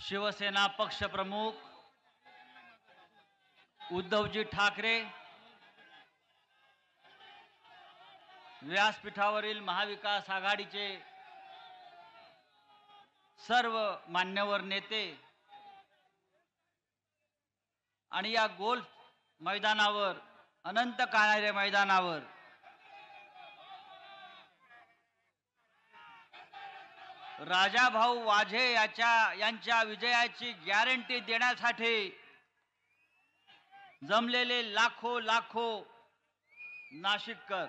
शिवसेना पक्षप्रमुख उद्धवजी ठाकरे, व्यासपीठावरील महाविकास आघाडीचे सर्व मान्यवर नेते आणि या गोल्फ मैदानावर, अनंत काळाच्या मैदानावर राजाभाऊ वाझे यांच्या विजयाची गॅरंटी देण्यासाठी जमलेले लाखो नाशिककर,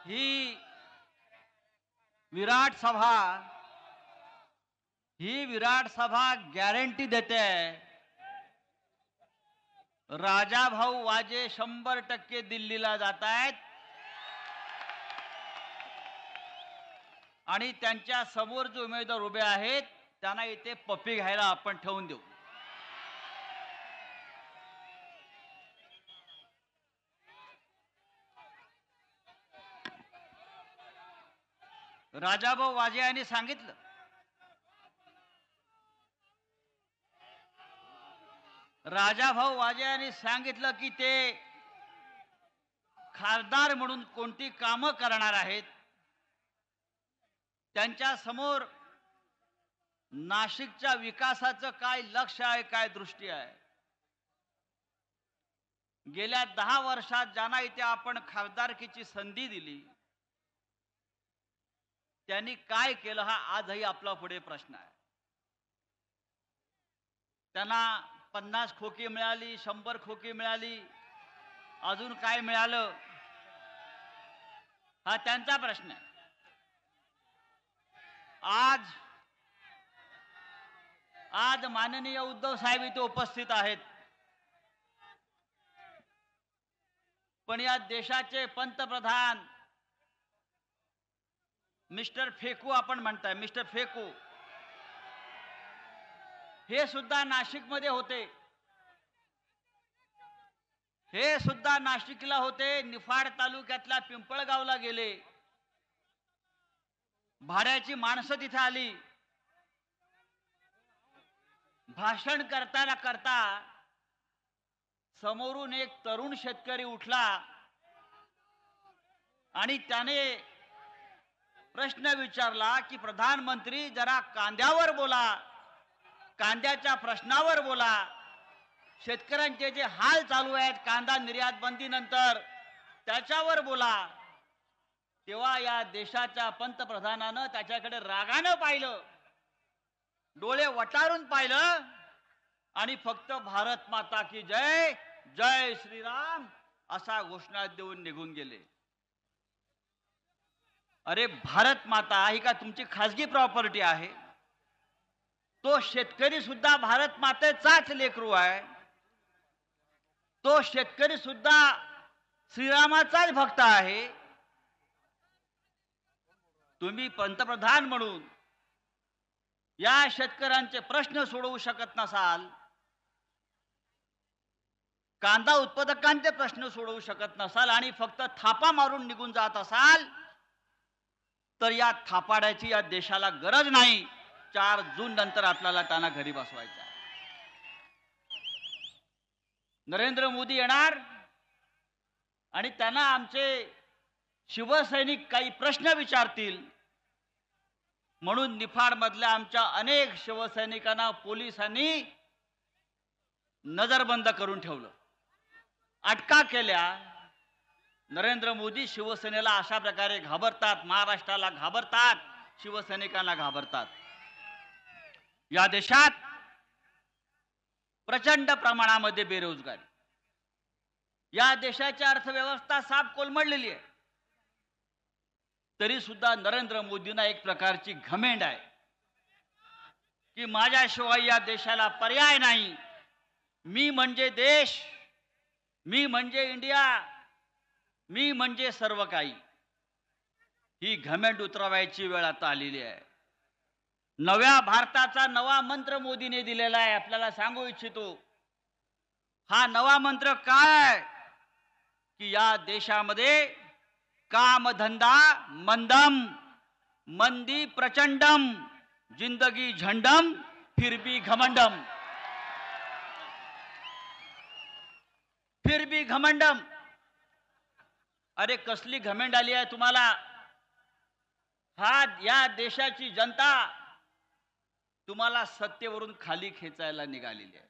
ही विराट सभा गॅरंटी देते राजाभाऊ वाजे 100% दिल्लीला जात आहेत आणि त्यांच्या समोर जे उमेदवार उभे आहेत त्यांना इथे पप्पी घ्यायला आपण ठेवून देऊ. राजाभाऊ वाजे यांनी सांगितलं, की ते खासदार म्हणून कोणती कामं करणार आहेत. त्यांच्या समोर नाशिकच्या विकासाचं काय लक्ष्य आहे, काय दृष्टी आहे. गेल्या 10 वर्षात ज्यांना इथे आपण खासदारकीची संधी दिली त्यांनी काय केलं हा आजही आपला पुढे प्रश्न आहे. त्यांना 50 खोकी मिळाली, 100 खोकी मिळाली, अजून काय मिळालं हा त्यांचा प्रश्न आहे. आज माननीय उद्धव साहेब इथे उपस्थित आहेत, पण या देशाचे पंतप्रधान मिस्टर फेकू आपण म्हणताय, मिस्टर फेकू हे सुद्धा नाशिकमध्ये होते. हे सुद्धा नाशिकला होते. निफाड तालुक्यातल्या पिंपळगावला गेले. भाड्याची माणसं तिथे आली. भाषण करता समोरून एक तरुण शेतकरी उठला आणि त्याने प्रश्न विचारला की प्रधानमंत्री जरा कांद्यावर बोला, कांद्याच्या प्रश्नावर बोला. शेतकऱ्यांचे जे हाल चालू आहेत कांदा निर्यात बंदीनंतर त्याच्यावर बोला. तेव्हा या देशाच्या पंतप्रधानानं त्याच्याकडे रागानं पाहिलं, डोळे वटारून पाहिलं आणि फक्त भारत माता की जय, जय श्रीराम असा घोषणा देऊन निघून गेले. अरे भारत माता ही का तुमची खासगी प्रॉपर्टी आहे? तो शेतकरी सुद्धा भारत मातेचाच लेकरू आहे. तो शेतकरी सुद्धा श्रीरामाचाच भक्त आहे. तुम्ही पंतप्रधान म्हणून या शेतकऱ्यांचे प्रश्न सोडवू शकत नसाल, कांदा उत्पादकांचे प्रश्न सोडवू शकत नसाल आणि फक्त थापा मारून निघून जात असाल तर या थापाड्याची या देशाला गरज नाही. 4 जून नंतर आपल्याला त्यांना घरी बसवायचं आहे. नरेंद्र मोदी येणार आणि त्यांना आमचे शिवसैनिक काही प्रश्न विचारतील म्हणून निफाड मधल्या आमच्या अनेक शिवसैनिकांना पोलिसांनी नजरबंद करून ठेवलं, अटका केल्या. नरेंद्र मोदी शिवसेनेला अशा प्रकारे घाबरतात, महाराष्ट्राला घाबरतात, शिवसैनिकांना घाबरतात. या देशात प्रचंड प्रमाणामध्ये बेरोजगारी, या देशाची अर्थव्यवस्था साफ कोलमडलेली आहे. तरी सुद्धा नरेंद्र मोदींना एक प्रकारची घमेंड आहे की माझ्याशिवाय या देशाला पर्याय नाही. मी म्हणजे देश, मी म्हणजे इंडिया, मी म्हणजे सर्व काही. ही घमेंड उतरवायची वेळ आता आलेली आहे. नव्या भारताचा नवा मंत्र मोदीने दिलेला आहे. आपल्याला सांगू इच्छितो, हा नवा मंत्र काय की या देशामध्ये कामधंदा मंदम, मंदी प्रचंडम, जिंदगी झंडम, फिर भी घमंडम. फिर भी घमंडम. अरे कसली घमेंड आली आहे तुम्हाला. या देशाची जनता तुम्हाला सत्तेवरून खाली खेचायला निघालेली आहे.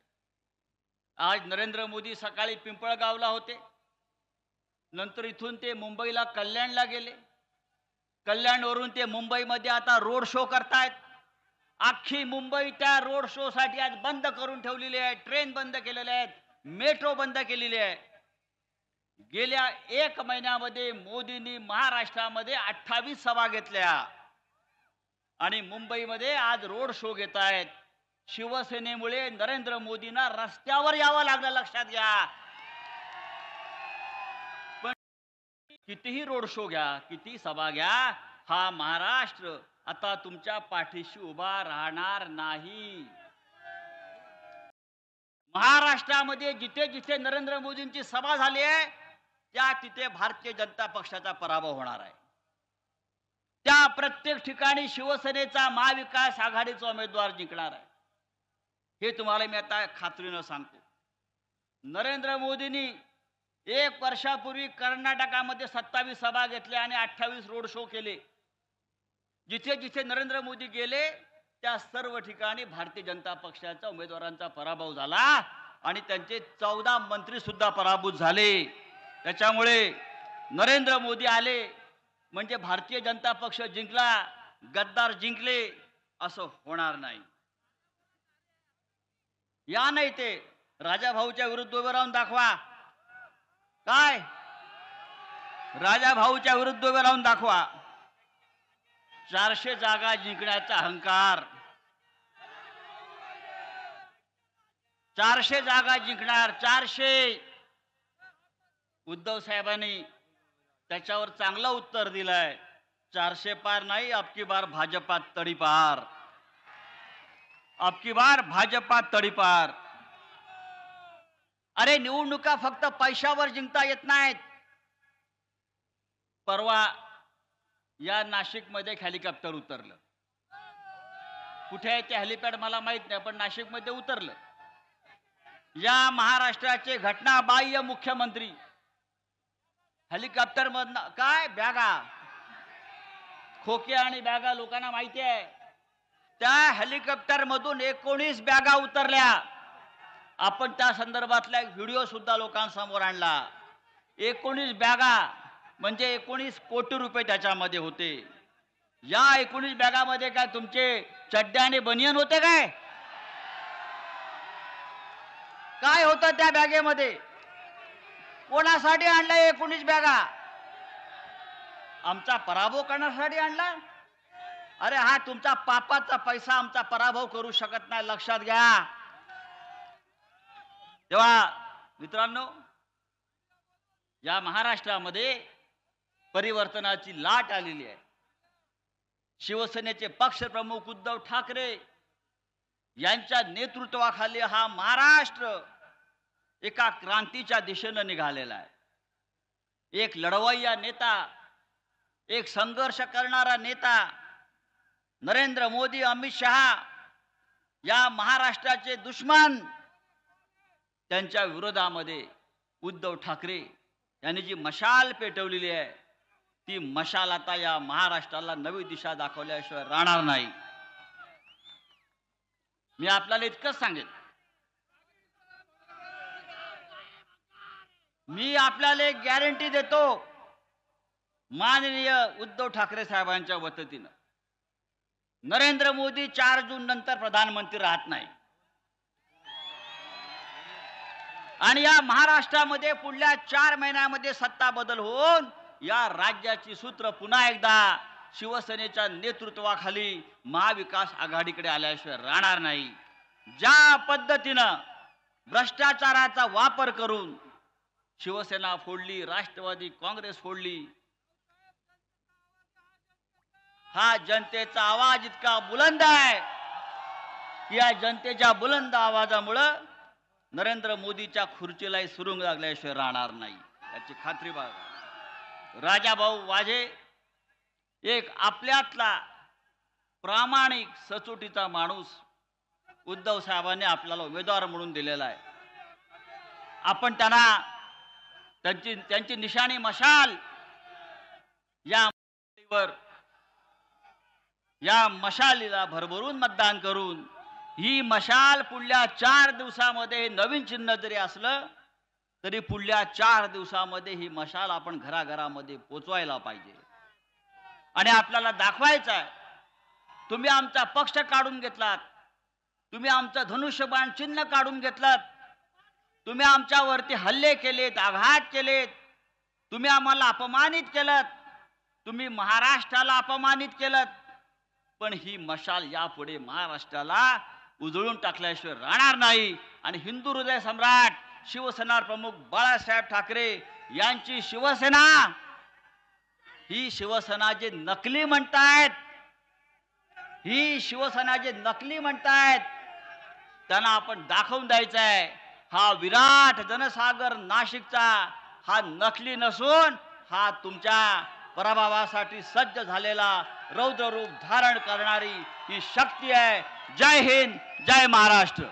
आज नरेंद्र मोदी सकाळी पिंपळगावला होते, नंतर इथून ते मुंबईला कल्याणला गेले, कल्याणवरून ते मुंबईमध्ये आता रोड शो करतायत. अख्खी मुंबई त्या रोड शो साठी आज बंद करून ठेवलेली आहे. ट्रेन बंद केलेल्या आहेत, मेट्रो बंद केलेली आहे. गेल्या 1 महिन्यामध्ये मोदींनी महाराष्ट्रामध्ये 28 सभा घेतल्या आणि मुंबईमध्ये आज रोड शो घेत आहेत. शिवसेनेमुळे नरेंद्र मोदींना रस्त्यावर यावं लागलं, लक्षात घ्या. पण कितीही रोड शो घ्या, किती सभा घ्या, हा महाराष्ट्र आता तुमच्या पाठीशी उभा राहणार नाही. महाराष्ट्रामध्ये जिथे जिथे नरेंद्र मोदींची सभा झाली आहे त्या तिथे भारतीय जनता पक्षाचा पराभव होणार आहे. त्या प्रत्येक ठिकाणी शिवसेनेचा महाविकास आघाडीचा उमेदवार जिंकणार आहे. हे तुम्हाला मी आता खात्रीनं सांगतो. नरेंद्र मोदींनी 1 वर्षापूर्वी कर्नाटकामध्ये 27 सभा घेतल्या आणि 28 रोड शो केले. जिथे जिथे नरेंद्र मोदी गेले त्या सर्व ठिकाणी भारतीय जनता पक्षाच्या उमेदवारांचा पराभव झाला आणि त्यांचे 14 मंत्री सुद्धा पराभूत झाले. त्याच्यामुळे नरेंद्र मोदी आले म्हणजे भारतीय जनता पक्ष जिंकला, गद्दार जिंकले असं होणार नाही. या नाही ते राजाभाऊच्या विरुद्ध उभे राहून दाखवा. काय राजाभाऊच्या विरुद्ध उभे राहून दाखवा. 400 जागा जिंकण्याचा अहंकार. 400 जागा जिंकणार, 400. उद्धव साहेबांनी त्याच्यावर चांगलं उत्तर दिलंय. 400 पार नाही, अबकी बार भाजपात तडीपार. अबकी बार भाजपात तडीपार. अरे निवडणुका फक्त पैशावर जिंकता येत नाहीत. परवा या नाशिक मध्ये हेलिकॉप्टर उतरलं. कुठे आहे ते हेलिपॅड मला माहित नाही, पण नाशिक मध्ये उतरलं. या महाराष्ट्राचे घटनाबाह्य मुख्यमंत्री हेलिकॉप्टर मधनं काय बॅगा, खोके आणि बॅगा लोकांना माहिती आहे. त्या हेलिकॉप्टर मधून 19 बॅगा उतरल्या. आपण त्या संदर्भातला एक व्हिडिओ सुद्धा लोकांसमोर आणला. 19 बॅगा म्हणजे 19 कोटी रुपये त्याच्यामध्ये होते. या 19 बॅगामध्ये काय तुमचे चड्डे आणि बनियन होते काय? काय होतं त्या बॅगेमध्ये? कोणासाठी आणला 19 बॅगा? आमचा पराभव करण्यासाठी आणला? अरे हा तुमचा पापाचा पैसा आमचा पराभव करू शकत नाही, लक्षात घ्या. तेव्हा मित्रांनो, या महाराष्ट्रामध्ये परिवर्तनाची लाट आलेली आहे. शिवसेनेचे पक्षप्रमुख उद्धव ठाकरे यांच्या नेतृत्वाखाली हा महाराष्ट्र एका क्रांतीच्या दिशेने निघालेला आहे. एक लढवय्या नेता, एक संघर्ष करणारा नेता नरेंद्र मोदी, अमित शहा या महाराष्ट्राचे दुश्मन, त्यांच्या विरोधामध्ये उद्धव ठाकरे यांनी जी मशाल पेटवलेली आहे ती मशाल आता या महाराष्ट्राला नवी दिशा दाखवल्याशिवाय राहणार नाही. मी आपल्याला इतकंच सांगेन, मी आपल्याला एक गॅरंटी देतो माननीय उद्धव ठाकरे साहेबांच्या वतीनं, नरेंद्र मोदी 4 जून नंतर प्रधानमंत्री राहत नाही आणि या महाराष्ट्रामध्ये पुढल्या 4 महिन्यामध्ये सत्ता बदल होऊन या राज्याची सूत्र पुन्हा एकदा शिवसेनेच्या नेतृत्वाखाली महाविकास आघाडीकडे आल्याशिवाय राहणार नाही. ज्या पद्धतीनं भ्रष्टाचाराचा वापर करून शिवसेना फोडली, राष्ट्रवादी काँग्रेस फोडली, हा जनतेचा आवाज इतका बुलंद आहे की या जनतेच्या बुलंद आवाजामुळं नरेंद्र मोदीच्या खुर्चीलाही सुरुंग लागल्याशिवाय राहणार नाही, याची खात्री बाळगा. राजाभाऊ वाजे एक आपल्यातला प्रामाणिक सचोटीचा माणूस उद्धव साहेबांनी आपल्याला उमेदवार म्हणून दिलेला आहे. आपण त्यांना त्यांची निशाणी मशाल या मशालीला भरभरून मतदान करून ही मशाल पुढल्या 4 दिवसामध्ये नवीन चिन्ह जरी असलं तरी पुढल्या 4 दिवसामध्ये ही मशाल आपण घराघरामध्ये पोचवायला पाहिजे. आणि आपल्याला दाखवायचं आहे, तुम्ही आमचा पक्ष काढून घेतलात, तुम्ही आमचं धनुष्यबाण चिन्ह काढून घेतलात, तुम्ही आमच्यावरती हल्ले केलेत, आघात केलेत, तुम्ही आम्हाला अपमानित केलं, तुम्ही महाराष्ट्राला अपमानित केलं, पण ही मशाल यापुढे महाराष्ट्राला उजळून टाकल्याशिवाय राहणार नाही. आणि हिंदू हृदय सम्राट शिवसेना प्रमुख बाळासाहेब ठाकरे यांची शिवसेना, ही शिवसेना जे नकली म्हणतायत, ही शिवसेना जे नकली म्हणतायत त्यांना आपण दाखवून द्यायचं आहे, हा विराट जनसागर नाशिकचा हा नकली नसून हा तुमच्या पराभवासाठी सज्ज झालेला रौद्र रूप धारण करणारी ही शक्ती आहे. जय हिंद, जय महाराष्ट्र.